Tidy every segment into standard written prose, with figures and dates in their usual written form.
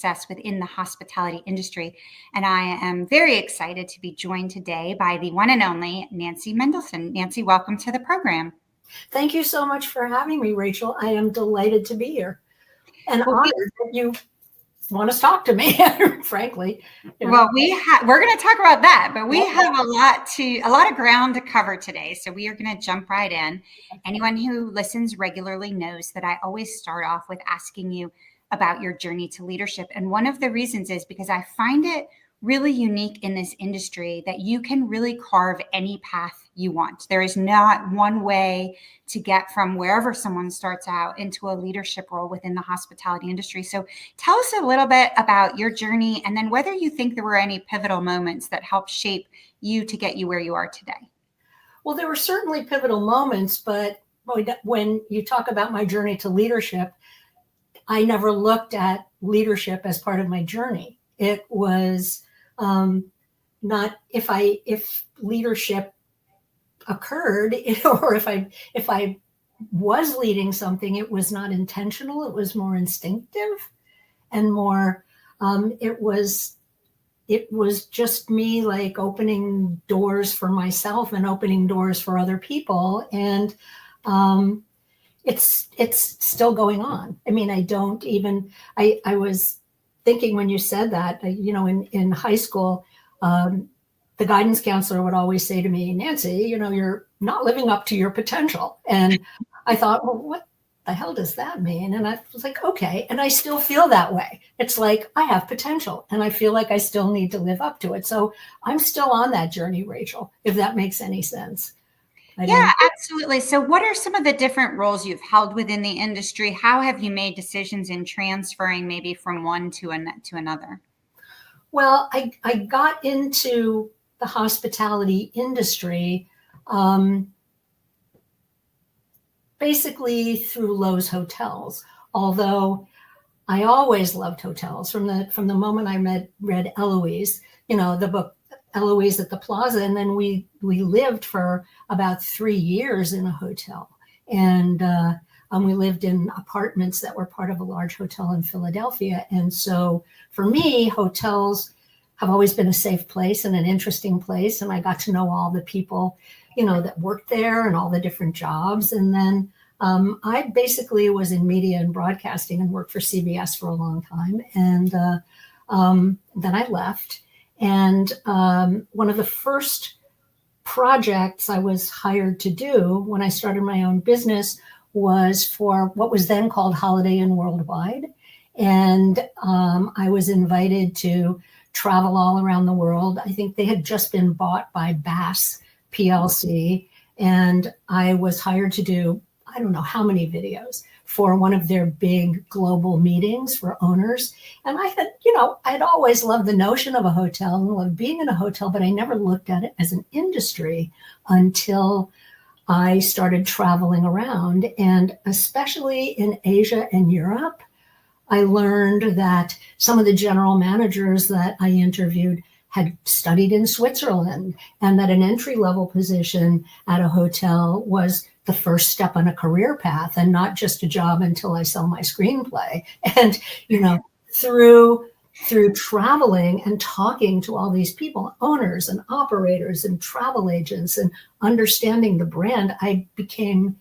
success within the hospitality industry. And I am very excited to be joined today by the one and only Nancy Mendelson. Nancy, welcome to the program. Thank you so much for having me, Rachel. I am delighted to be here and honored that you want to talk to me, frankly. Well, we're going to talk about that, but we have a lot of ground to cover today. So we are going to jump right in. Anyone who listens regularly knows that I always start off with asking you about your journey to leadership. And one of the reasons is because I find it really unique in this industry that you can really carve any path you want. There is not one way to get from wherever someone starts out into a leadership role within the hospitality industry. So tell us a little bit about your journey and then whether you think there were any pivotal moments that helped shape you to get you where you are today. Well, there were certainly pivotal moments, but when you talk about my journey to leadership, I never looked at leadership as part of my journey. It was not if leadership occurred, or if I was leading something, it was not intentional. It was more instinctive and more. It was just me like opening doors for myself and opening doors for other people, and it's still going on. I mean, I was thinking when you said that, in high school, the guidance counselor would always say to me, Nancy, you're not living up to your potential. And I thought, well, what the hell does that mean? And I was like, okay. And I still feel that way. It's like I have potential and I feel like I still need to live up to it. So I'm still on that journey, Rachel, if that makes any sense. Yeah, absolutely. So what are some of the different roles you've held within the industry? How have you made decisions in transferring maybe from one to another? Well, I got into the hospitality industry basically through Lowe's Hotels, although I always loved hotels from the moment I read Eloise, the book Eloise at the Plaza, and then we lived for about 3 years in a hotel, and we lived in apartments that were part of a large hotel in Philadelphia. And so for me, hotels have always been a safe place and an interesting place, and I got to know all the people that worked there and all the different jobs. And then I basically was in media and broadcasting and worked for CBS for a long time, and then I left. And one of the first projects I was hired to do when I started my own business was for what was then called Holiday Inn Worldwide. And I was invited to travel all around the world. I think they had just been bought by Bass PLC. And I was hired to do, I don't know how many videos for one of their big global meetings for owners. And I'd always loved the notion of a hotel and loved being in a hotel, but I never looked at it as an industry until I started traveling around. And especially in Asia and Europe, I learned that some of the general managers that I interviewed had studied in Switzerland, and that an entry-level position at a hotel was the first step on a career path and not just a job until I sell my screenplay. And, through traveling and talking to all these people, owners and operators and travel agents, and understanding the brand, I became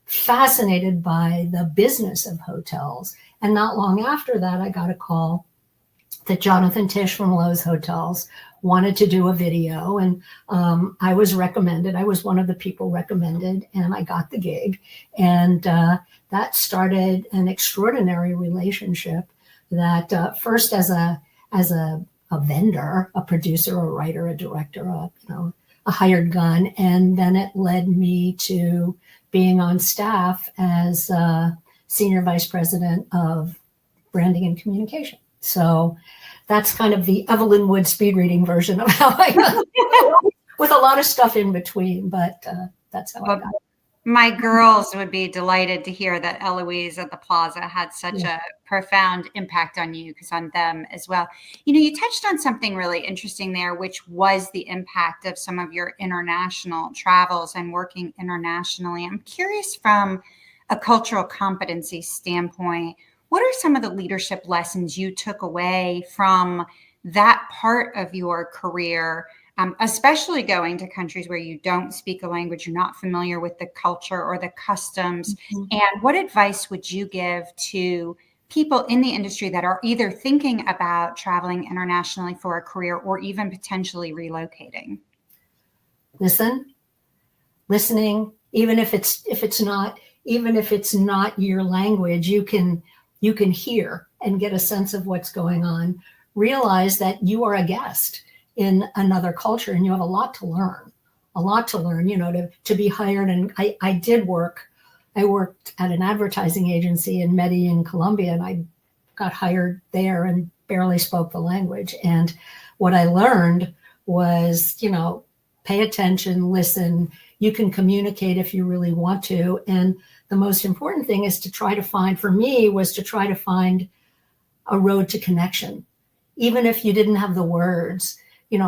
fascinated by the business of hotels. And not long after that, I got a call that Jonathan Tisch from Lowe's Hotels wanted to do a video. And I was recommended. I was one of the people recommended, and I got the gig. And that started an extraordinary relationship that first as a vendor, a producer, a writer, a director, a hired gun. And then it led me to being on staff as senior vice president of branding and communication. So that's kind of the Evelyn Wood speed reading version of how I got it, with a lot of stuff in between, but that's how I got it. My girls would be delighted to hear that Eloise at the Plaza had such a profound impact on you, because on them as well. You touched on something really interesting there, which was the impact of some of your international travels and working internationally. I'm curious, from a cultural competency standpoint, What are some of the leadership lessons you took away from that part of your career, especially going to countries where you don't speak a language, you're not familiar with the culture or the customs? Mhm. And what advice would you give to people in the industry that are either thinking about traveling internationally for a career or even potentially relocating? Listening, even if it's not your language, you can hear and get a sense of what's going on. Realize that you are a guest in another culture and you have a lot to learn, to be hired. And I worked at an advertising agency in Medellin, Colombia, and I got hired there and barely spoke the language. And what I learned was, pay attention, listen. You can communicate if you really want to. And the most important thing is to try to find a road to connection. Even if you didn't have the words,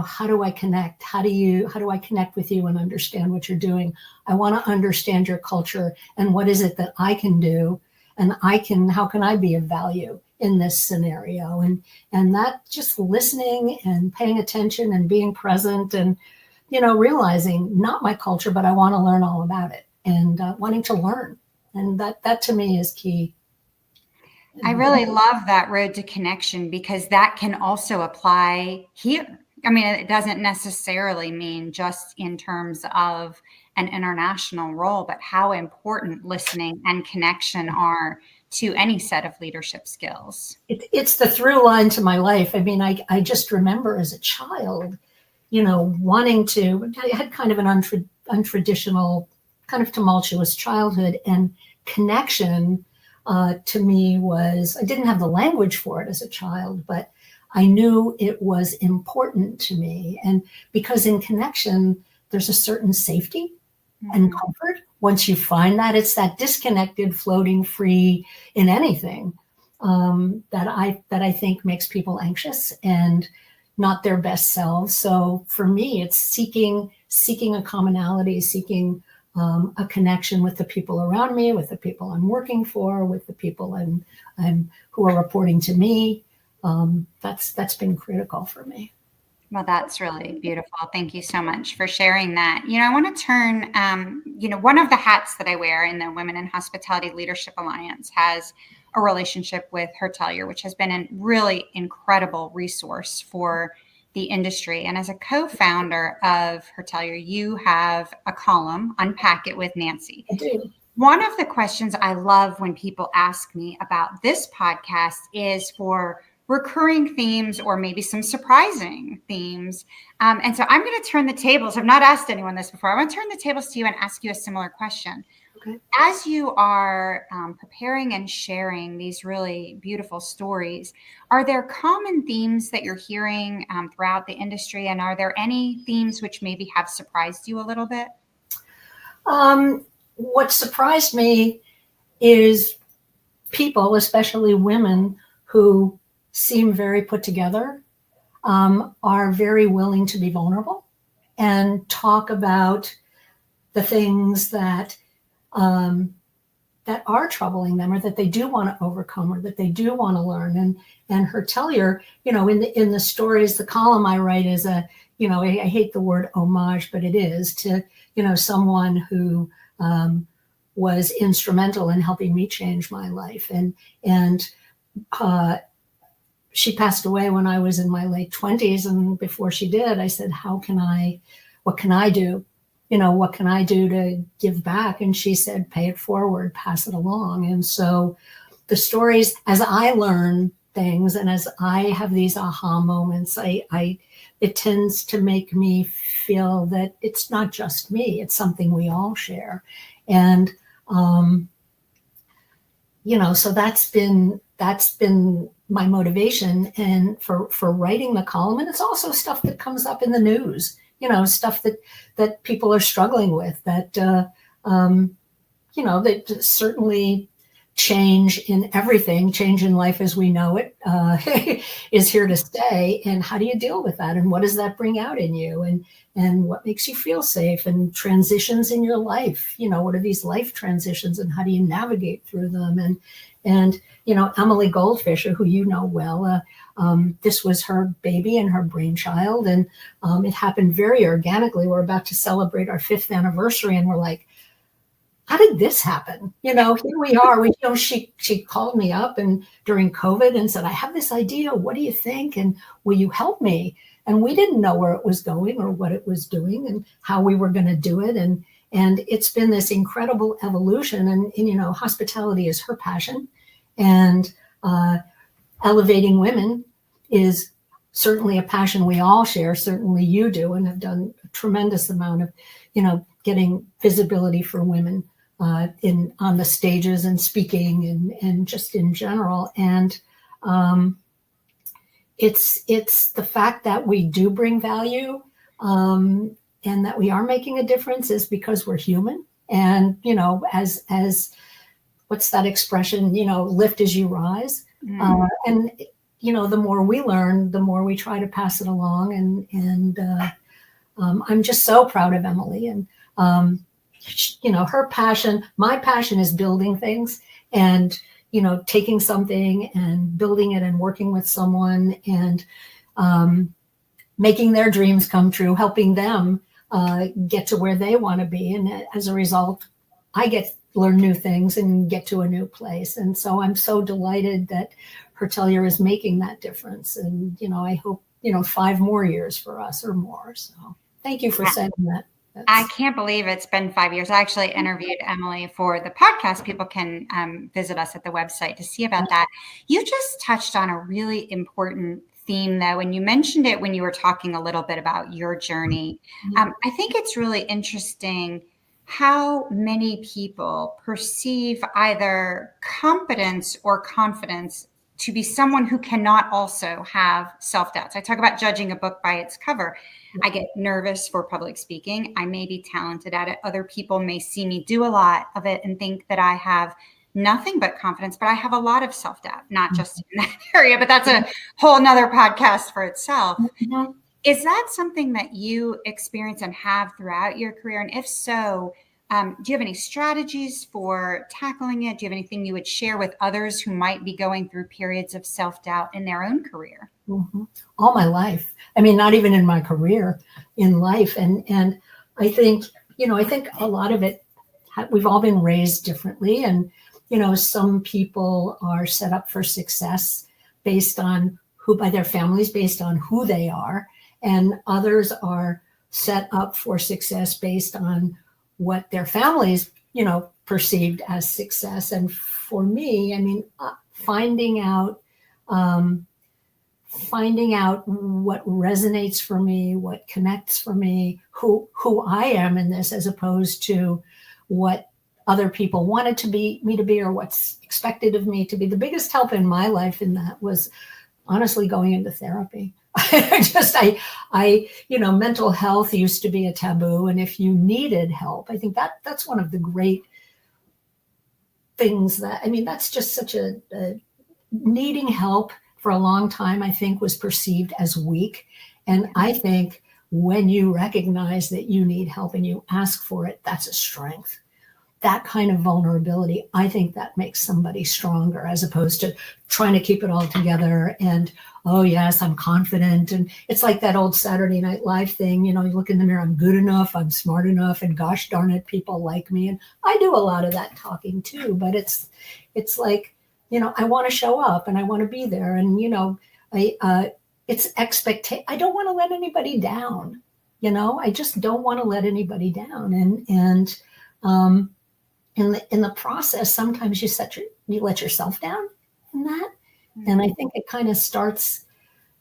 how do I connect? How do I connect with you and understand what you're doing? I want to understand your culture and what is it that I can do? And how can I be of value in this scenario? And that just listening and paying attention and being present and, realizing not my culture, but I want to learn all about it and wanting to learn. And that to me is key. I really love that road to connection because that can also apply here. I mean, it doesn't necessarily mean just in terms of an international role, but how important listening and connection are to any set of leadership skills. It's the through line to my life. I mean, I just remember as a child, I had kind of an untraditional, kind of tumultuous childhood, and connection to me was, I didn't have the language for it as a child, but I knew it was important to me. And because in connection, there's a certain safety and comfort. Once you find that, it's that disconnected, floating free in anything that I think makes people anxious and not their best selves. So for me, it's seeking a commonality, seeking a connection with the people around me, with the people I'm working for, with the people who are reporting to me. That's been critical for me. Well, that's really beautiful. Thank you so much for sharing that. I want to turn, one of the hats that I wear in the Women in Hospitality Leadership Alliance has a relationship with Hertelier, which has been a really incredible resource for the industry. And as a co-founder of Hertelier, you have a column, Unpack It with Nancy. I do. One of the questions I love when people ask me about this podcast is for recurring themes or maybe some surprising themes. And so I'm going to turn the tables. I've not asked anyone this before. I want to turn the tables to you and ask you a similar question. Okay. As you are preparing and sharing these really beautiful stories, are there common themes that you're hearing throughout the industry? And are there any themes which maybe have surprised you a little bit? What surprised me is people, especially women, who seem very put together, are very willing to be vulnerable and talk about the things that are troubling them, or that they do want to overcome, or that they do want to learn. And Hertelier, in the stories, the column I write is I hate the word homage, but it is to, someone who was instrumental in helping me change my life. And she passed away when I was in my late 20s. And before she did, I said, what can I do? What can I do to give back? And she said, pay it forward, pass it along. And so the stories, as I learn things and as I have these aha moments, it tends to make me feel that it's not just me, it's something we all share. And, so that's been my motivation and for writing the column. And it's also stuff that comes up in the news, stuff that people are struggling with, that that certainly change in everything, change in life as we know it is here to stay. And how do you deal with that? And what does that bring out in you? And what makes you feel safe? And transitions in your life, what are these life transitions and how do you navigate through them? And, Emily Goldfisher, who you know well, this was her baby and her brainchild. And it happened very organically. We're about to celebrate our 5th anniversary. And we're like, how did this happen? Here we are. She called me up and during COVID and said, I have this idea. What do you think? And will you help me? And we didn't know where it was going or what it was doing and how we were going to do it. And it's been this incredible evolution. And hospitality is her passion. And elevating women is certainly a passion we all share. Certainly you do, and have done a tremendous amount of, getting visibility for women on the stages and speaking and just in general. And it's the fact that we do bring value and that we are making a difference is because we're human. And, as what's that expression, lift as you rise. And, the more we learn, the more we try to pass it along. And I'm just so proud of Emily. And, her passion, my passion is building things and, taking something and building it and working with someone and making their dreams come true, helping them get to where they want to be. And as a result, I get to learn new things and get to a new place. And so I'm so delighted that Hertelier is making that difference. And, I hope, 5 more years for us or more. So thank you for saying that. I can't believe it's been 5 years. I actually interviewed Emily for the podcast. People can visit us at the website to see about that. You just touched on a really important theme, though, and you mentioned it when you were talking a little bit about your journey. I think it's really interesting how many people perceive either competence or confidence to be someone who cannot also have self-doubts. I talk about judging a book by its cover. I get nervous for public speaking. I may be talented at it. Other people may see me do a lot of it and think that I have nothing but confidence, but I have a lot of self-doubt, not just in that area, but that's a whole nother podcast for itself. Is that something that you experience and have throughout your career? And if so, do you have any strategies for tackling it? Do you have anything you would share with others who might be going through periods of self-doubt in their own career? All my life. I mean, not even in my career, in life. And I think, I think a lot of it, we've all been raised differently. And, some people are set up for success based on by their families, based on who they are. And others are set up for success based on what their families, perceived as success. And for me, I mean, finding out what resonates for me, what connects for me, who I am in this, as opposed to what other people wanted me to be, or what's expected of me to be. The biggest help in my life in that was honestly going into therapy. Mental health used to be a taboo. And if you needed help, I think that's one of the great things that's just such a needing help for a long time, I think, was perceived as weak. And I think when you recognize that you need help and you ask for it, that's a strength. That kind of vulnerability, I think that makes somebody stronger, as opposed to trying to keep it all together and, oh yes, I'm confident. And it's like that old Saturday Night Live thing, you look in the mirror, I'm good enough, I'm smart enough, and gosh darn it, people like me. And I do a lot of that talking too, but it's like, I want to show up and I want to be there. And, it's expectation. I don't want to let anybody down. I just don't want to let anybody down. And in the process, sometimes you let yourself down in that. And I think it kind of starts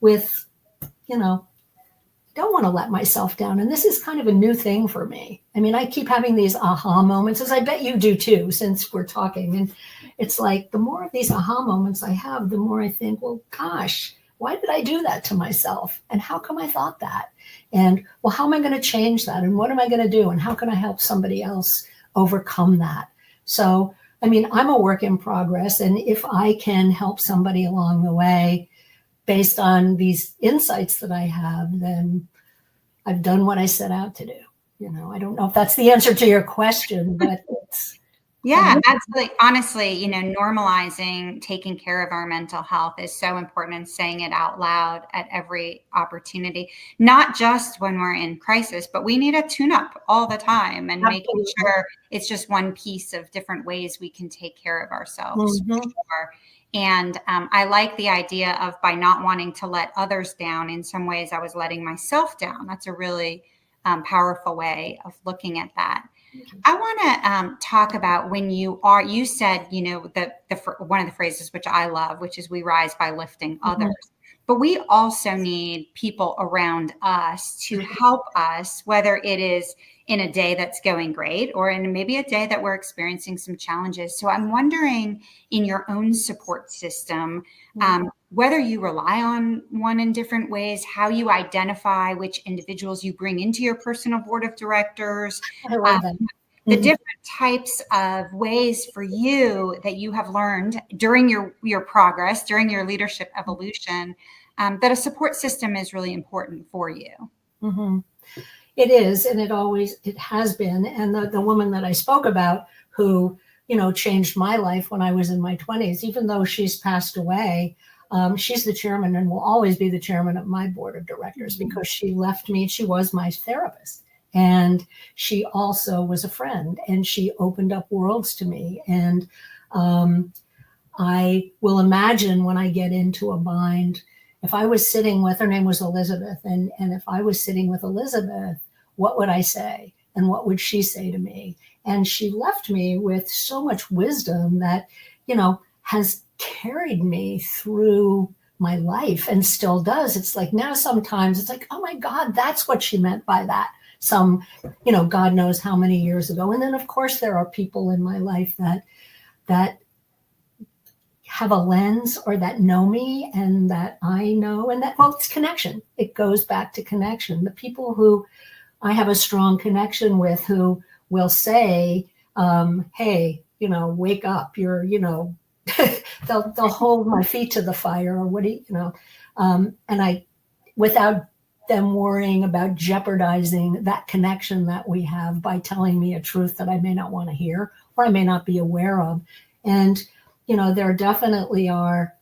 with, don't want to let myself down. And this is kind of a new thing for me. I mean, I keep having these aha moments, as I bet you do too, since we're talking. And it's like, the more of these aha moments I have, the more I think, well, gosh, why did I do that to myself? And how come I thought that? And well, how am I going to change that? And what am I going to do? And how can I help somebody else overcome that? So, I mean, I'm a work in progress. And if I can help somebody along the way based on these insights that I have, then I've done what I set out to do. I don't know if that's the answer to your question, but Yeah, absolutely. Honestly, normalizing taking care of our mental health is so important and saying it out loud at every opportunity, not just when we're in crisis, but we need a tune up all the time and making Absolutely. sure it's just one piece of different ways we can take care of ourselves. For Mhm. sure. And I like the idea of by not wanting to let others down, in some ways, I was letting myself down. That's a really powerful way of looking at that. I want to talk about when you said, one of the phrases which I love, which is we rise by lifting Mhm. others. But we also need people around us to help us, whether it is in a day that's going great or in maybe a day that we're experiencing some challenges. So I'm wondering in your own support system, whether you rely on one in different ways, how you identify which individuals you bring into your personal board of directors, I uh, love that. the Mhm. different types of ways for you that you have learned during your progress, during your leadership evolution, that a support system is really important for you. Mhm. It is, and it has been. And the woman that I spoke about who, changed my life when I was in my 20s, even though she's passed away, she's the chairman and will always be the chairman of my board of directors because she left me. She was my therapist. And she also was a friend and she opened up worlds to me. And um, I will imagine when I get into a bind, if I was sitting with, her name was Elizabeth, and if I was sitting with Elizabeth, what would I say? And what would she say to me? And she left me with so much wisdom that, has carried me through my life and still does. It's like now sometimes it's like, oh my God, that's what she meant by that. Some, God knows how many years ago. And then of course there are people in my life that have a lens or that know me and that I know, and that, well, it's connection. It goes back to connection. The people who I have a strong connection with who will say, hey, wake up. They'll hold my feet to the fire or what do and I, without them worrying about jeopardizing that connection that we have by telling me a truth that I may not want to hear or I may not be aware of. And, there definitely are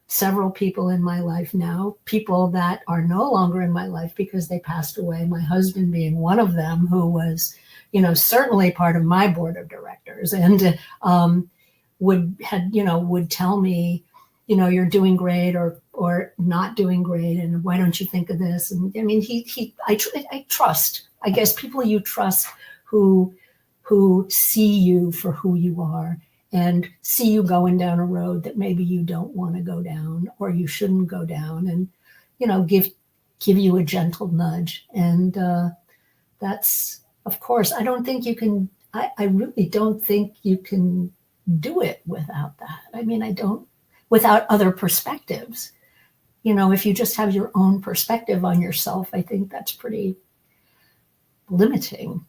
several people in my life now, people that are no longer in my life because they passed away. My husband being one of them, who was, certainly part of my board of directors and would tell me, you're doing great or not doing great, and why don't you think of this? And I mean, I trust. I guess people you trust who see you for who you are and see you going down a road that maybe you don't want to go down or you shouldn't go down, and give you a gentle nudge. And that's, of course, I don't think you can. I really don't think you can do it without that. I mean, I don't, without other perspectives. If you just have your own perspective on yourself, I think that's pretty limiting.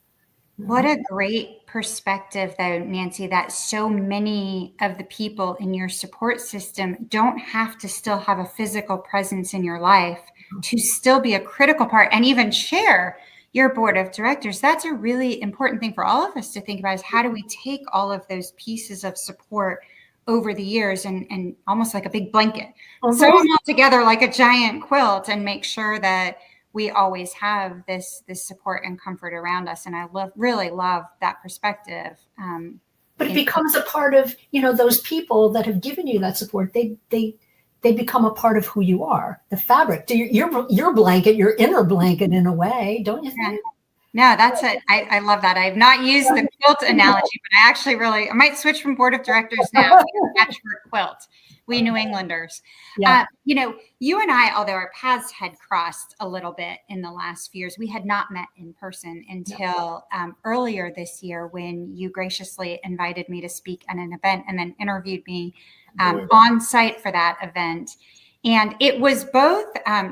What a great perspective, though, Nancy, that so many of the people in your support system don't have to still have a physical presence in your life to still be a critical part and even share your board of directors. That's a really important thing for all of us to think about, is how do we take all of those pieces of support over the years and almost like a big blanket, sew them all together like a giant quilt and make sure that we always have this support and comfort around us. And I really love that perspective. But it becomes a part of, those people that have given you that support. They become a part of who you are, the fabric, your blanket, your inner blanket in a way, don't you think? No, that's it. I love that. I've not used the quilt analogy, but I actually I might switch from board of directors now to a patchwork quilt. We New Englanders. Yeah. You and I, although our paths had crossed a little bit in the last few years, we had not met in person until earlier this year when you graciously invited me to speak at an event and then interviewed me on site for that event. And it was both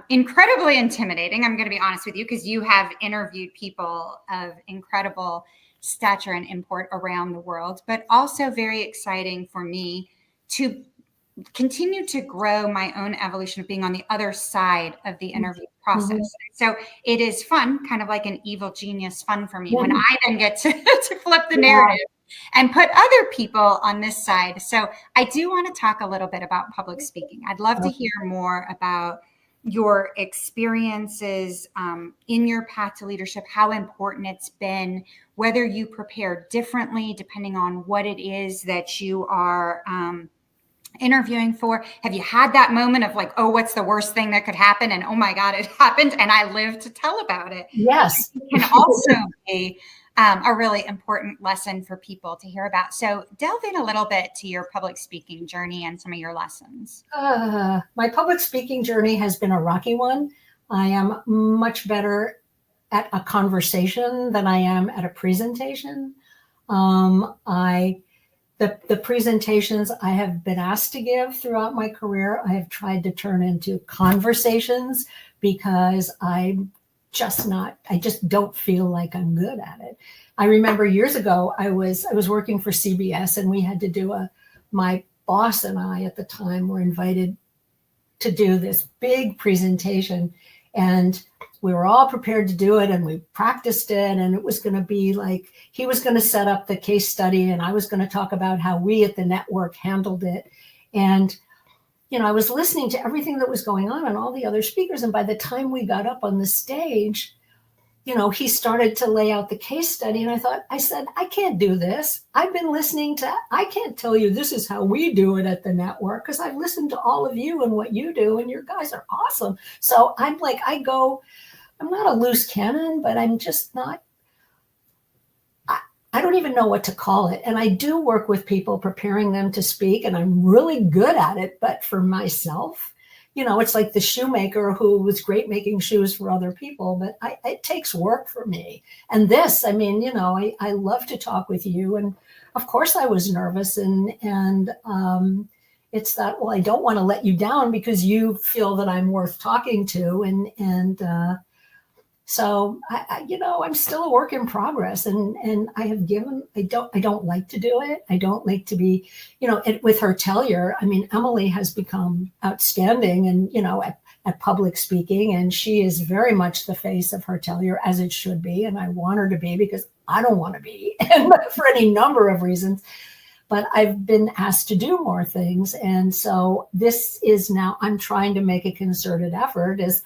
incredibly intimidating, I'm going to be honest with you, because you have interviewed people of incredible stature and import around the world, but also very exciting for me to continue to grow my own evolution of being on the other side of the interview process. So it is fun, kind of like an evil genius fun for me when I then get to flip the narrative and put other people on this side. So I do want to talk a little bit about public speaking. I'd love to hear more about your experiences in your path to leadership, how important it's been, whether you prepare differently depending on what it is that you are interviewing for. Have you had that moment of like, oh, what's the worst thing that could happen? And oh my God, it happened and I live to tell about it. Yes. It can also be a really important lesson for people to hear about. So delve in a little bit to your public speaking journey and some of your lessons. My public speaking journey has been a rocky one. I am much better at a conversation than I am at a presentation. The presentations I have been asked to give throughout my career, I have tried to turn into conversations because I just don't feel like I'm good at it. I remember years ago, I was working for CBS, and we had to do my boss and I at the time were invited to do this big presentation, and we were all prepared to do it, and we practiced it, and it was going to be like, he was going to set up the case study and I was going to talk about how we at the network handled it. And, I was listening to everything that was going on and all the other speakers. And by the time we got up on the stage, he started to lay out the case study. And I said, I can't do this. I've been listening I can't tell you this is how we do it at the network, because I've listened to all of you and what you do, and your guys are awesome. So I'm like, I'm not a loose cannon, but I'm just not, I don't even know what to call it. And I do work with people, preparing them to speak, and I'm really good at it. But for myself, it's like the shoemaker who was great making shoes for other people, but it takes work for me. And this, I love to talk with you. And of course I was nervous, and it's that, well, I don't want to let you down because you feel that I'm worth talking to. So I'm still a work in progress, and I don't like to do it. I don't like to be, with hertelier. Emily has become outstanding and, at public speaking, and she is very much the face of hertelier, as it should be. And I want her to be, because I don't want to be, and for any number of reasons. But I've been asked to do more things. And so this is now, I'm trying to make a concerted effort as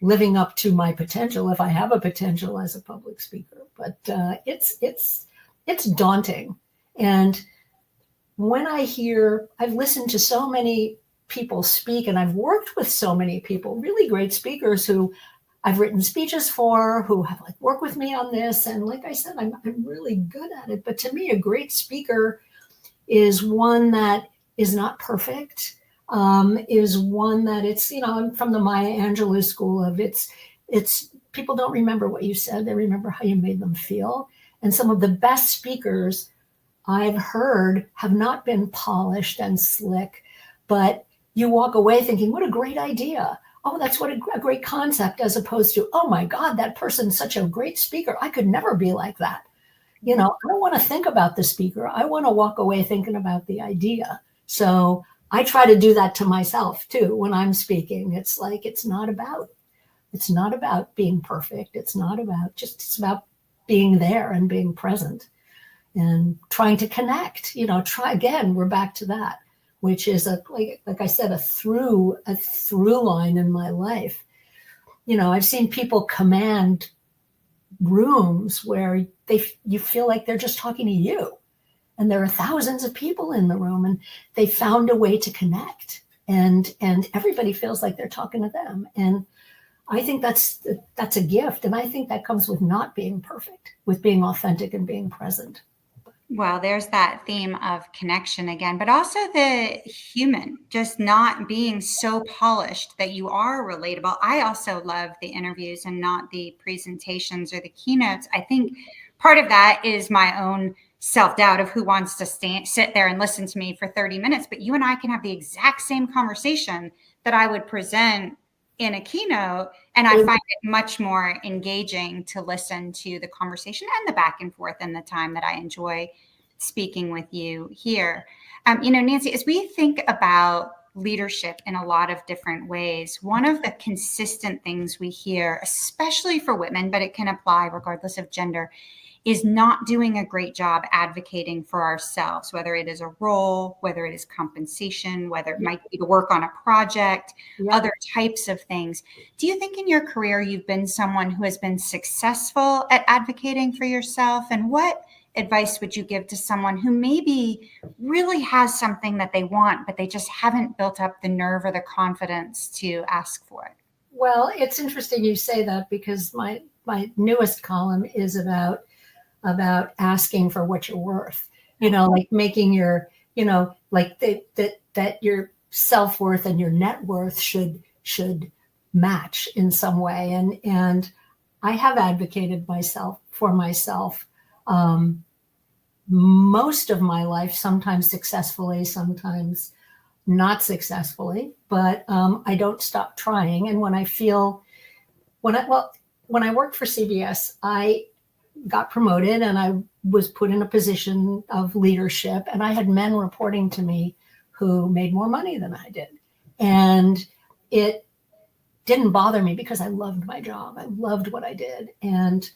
living up to my potential, if I have a potential as a public speaker. But it's daunting. And when I've listened to so many people speak, and I've worked with so many people, really great speakers who I've written speeches for, who have worked with me on this. And like I said, I'm really good at it. But to me, a great speaker is one that is not perfect. Is one that I'm from the Maya Angelou school of it's people don't remember what you said, they remember how you made them feel. And some of the best speakers I've heard have not been polished and slick, but you walk away thinking, what a great idea. Oh, that's what a great concept, as opposed to, oh my God, that person's such a great speaker. I could never be like that. I don't want to think about the speaker. I want to walk away thinking about the idea. So I try to do that to myself too when I'm speaking. It's like, it's not about being perfect. It's it's about being there and being present and trying to connect. We're back to that, which is like I said, a through line in my life. I've seen people command rooms where you feel like they're just talking to you. And there are thousands of people in the room, and they found a way to connect, and everybody feels like they're talking to them. And I think that's a gift. And I think that comes with not being perfect, with being authentic and being present. Well, there's that theme of connection again, but also the human, just not being so polished that you are relatable. I also love the interviews and not the presentations or the keynotes. I think part of that is my own self-doubt of who wants to sit there and listen to me for 30 minutes, but you and I can have the exact same conversation that I would present in a keynote. And I find it much more engaging to listen to the conversation and the back and forth and the time that I enjoy speaking with you here. Nancy, as we think about leadership in a lot of different ways, one of the consistent things we hear, especially for women, but it can apply regardless of gender, is not doing a great job advocating for ourselves, whether it is a role, whether it is compensation, whether it might be to work on a project, other types of things. Do you think in your career you've been someone who has been successful at advocating for yourself? And what advice would you give to someone who maybe really has something that they want, but they just haven't built up the nerve or the confidence to ask for it? Well, it's interesting you say that, because my newest column is about asking for what you're worth, like making your, like that your self-worth and your net worth should match in some way. And I have advocated for myself most of my life, sometimes successfully, sometimes not successfully, but I don't stop trying. And when I worked for CBS, I got promoted and I was put in a position of leadership, and I had men reporting to me who made more money than I did. And it didn't bother me because I loved my job. I loved what I did. And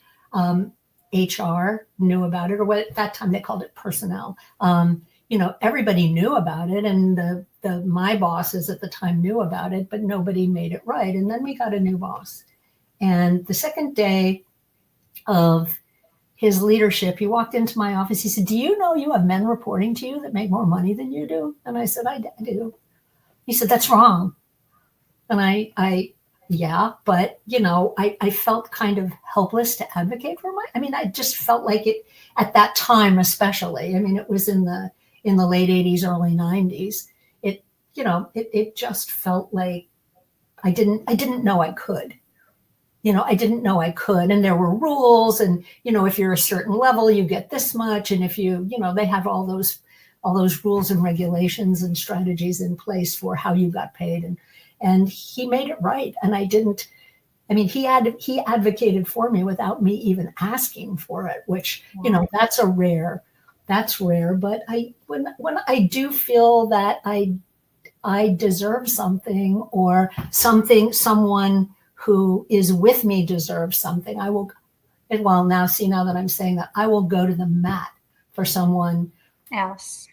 HR knew about it, or what at that time they called it personnel. Everybody knew about it, and my bosses at the time knew about it, but nobody made it right. And then we got a new boss. And the second day of his leadership, he walked into my office. He said, "Do you know you have men reporting to you that make more money than you do?" And I said, "I do." He said, "That's wrong." And yeah, but I felt kind of helpless to advocate for I just felt like it at that time, especially. It was in the late 80s, early 90s. It just felt like I didn't know I could. I didn't know I could. And there were rules, and if you're a certain level, you get this much, and if they have all those rules and regulations and strategies in place for how you got paid. And he made it right. And I didn't, he advocated for me without me even asking for it, which, that's rare. But when I do feel that I deserve something, or someone who is with me deserves something, I will, now that I'm saying that, I will go to the mat for someone else.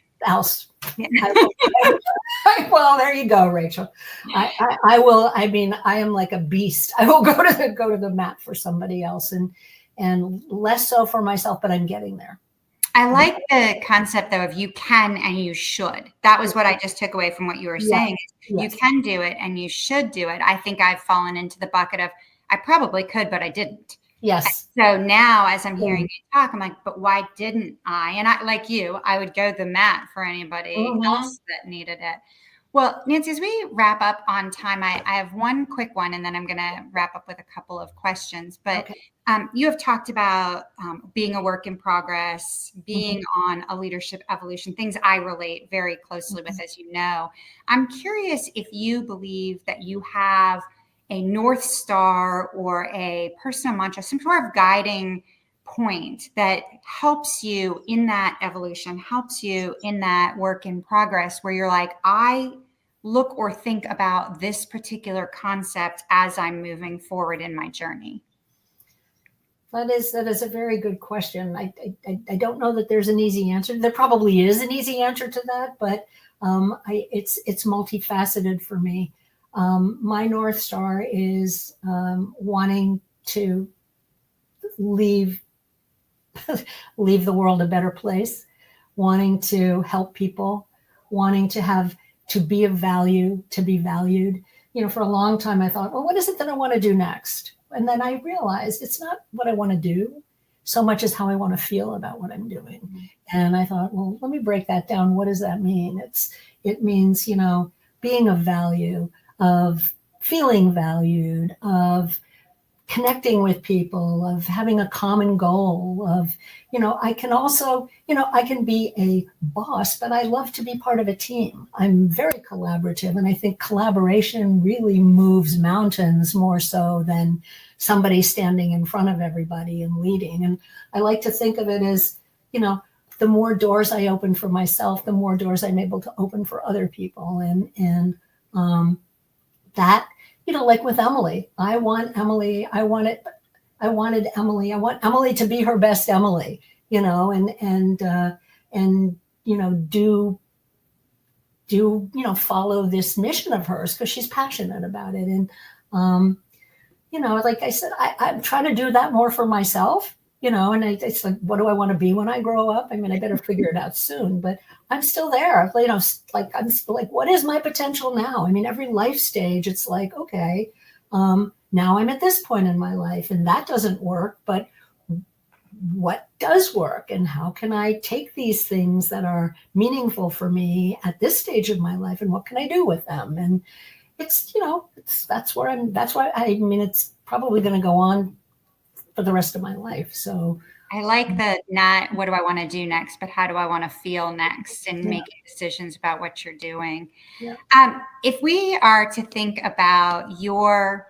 Well, there you go, Rachel. I will. I am like a beast. I will go to the mat for somebody else, and less so for myself. But I'm getting there. I like the concept, though, of you can and you should. That was what I just took away from what you were saying. Yes. You can do it and you should do it. I think I've fallen into the bucket of I probably could, but I didn't. Yes. So now, as I'm hearing you talk, I'm like, but why didn't I? And I, like you, I would go the mat for anybody else that needed it. Well, Nancy, as we wrap up on time, I have one quick one, and then I'm going to wrap up with a couple of questions. But you have talked about being a work in progress, being on a leadership evolution, things I relate very closely with, as you know. I'm curious if you believe that you have a North Star or a personal mantra, some sort of guiding point that helps you in that evolution, helps you in that work in progress, where you're like, I look or think about this particular concept as I'm moving forward in my journey. That is a very good question. I don't know that there's an easy answer. There probably is an easy answer to that, but it's multifaceted for me. My North Star is wanting to leave the world a better place, wanting to help people, wanting to be of value, to be valued. For a long time, I thought, well, what is it that I want to do next? And then I realized it's not what I want to do so much as how I want to feel about what I'm doing. And I thought, well, let me break that down. What does that mean? It means, being of value, of feeling valued, of connecting with people, of having a common goal, of, I can also, I can be a boss, but I love to be part of a team. I'm very collaborative. And I think collaboration really moves mountains more so than somebody standing in front of everybody and leading. And I like to think of it as, the more doors I open for myself, the more doors I'm able to open for other people. And that, like with Emily, I want it. wanted Emily. I want Emily to be her best Emily, and follow this mission of hers because she's passionate about it. And like I said, I'm trying to do that more for myself. And it's like, what do I want to be when I grow up? I mean, I better figure it out soon, but I'm still there. Like I'm still like, what is my potential now? I mean, every life stage, it's like, okay, now I'm at this point in my life and that doesn't work, but what does work, and how can I take these things that are meaningful for me at this stage of my life and what can I do with them? And that's why I mean, it's probably going to go on for the rest of my life. So I like that, not what do I want to do next, but how do I want to feel next, and making decisions about what you're doing. Yeah. If we are to think about your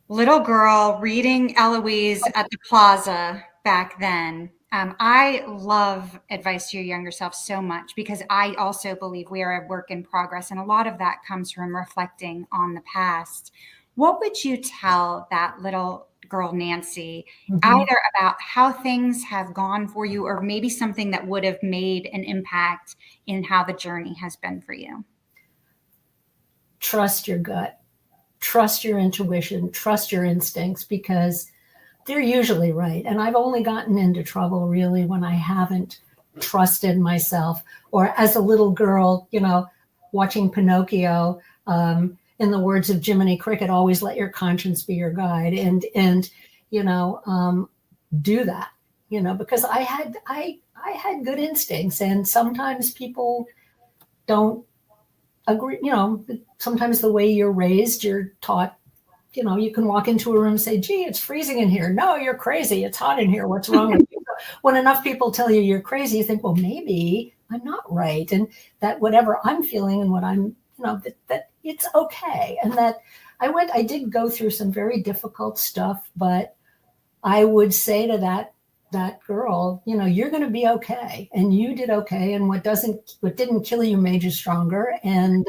little girl reading Eloise at the plaza back then, I love advice to your younger self so much, because I also believe we are a work in progress. And a lot of that comes from reflecting on the past. What would you tell that little girl, Nancy, either about how things have gone for you, or maybe something that would have made an impact in how the journey has been for you? Trust your gut, trust your intuition, trust your instincts, because they're usually right. And I've only gotten into trouble really when I haven't trusted myself. Or as a little girl, watching Pinocchio, in the words of Jiminy Cricket, always let your conscience be your guide, and do that, because I had good instincts, and sometimes people don't agree. Sometimes the way you're raised, you're taught, you can walk into a room and say, gee, it's freezing in here. No, you're crazy. It's hot in here. What's wrong with you? When enough people tell you you're crazy, you think, well, maybe I'm not right. And that whatever I'm feeling and what I'm, that it's okay. And that I did go through some very difficult stuff, but I would say to that girl, you're going to be okay. And you did okay. And what didn't kill you made you stronger, and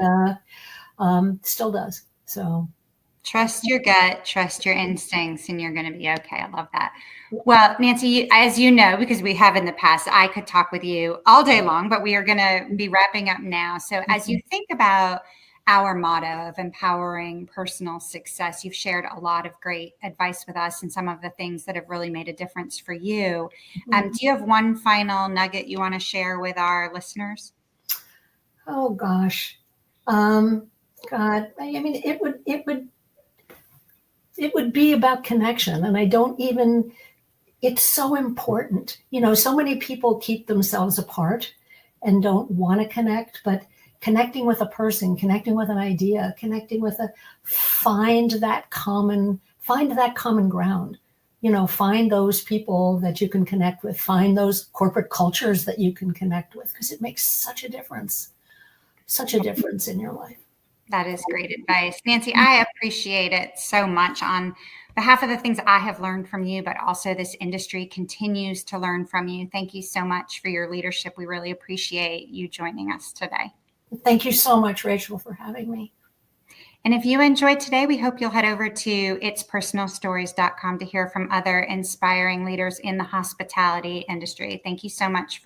still does. So Trust your gut, trust your instincts, and you're going to be okay. I love that. Well, Nancy, as you know, because we have in the past, I could talk with you all day long, but we are going to be wrapping up now. So as you think about our motto of empowering personal success, you've shared a lot of great advice with us and some of the things that have really made a difference for you. Do you have one final nugget you want to share with our listeners? Oh, gosh. God, I mean, it would be about connection. And it's so important. So many people keep themselves apart and don't want to connect, but connecting with a person, connecting with an idea, find that common ground, find those people that you can connect with, find those corporate cultures that you can connect with, because it makes such a difference in your life. That is great advice. Nancy, I appreciate it so much on behalf of the things I have learned from you, but also this industry continues to learn from you. Thank you so much for your leadership. We really appreciate you joining us today. Thank you so much, Rachel, for having me. And if you enjoyed today, we hope you'll head over to itspersonalstories.com to hear from other inspiring leaders in the hospitality industry. Thank you so much for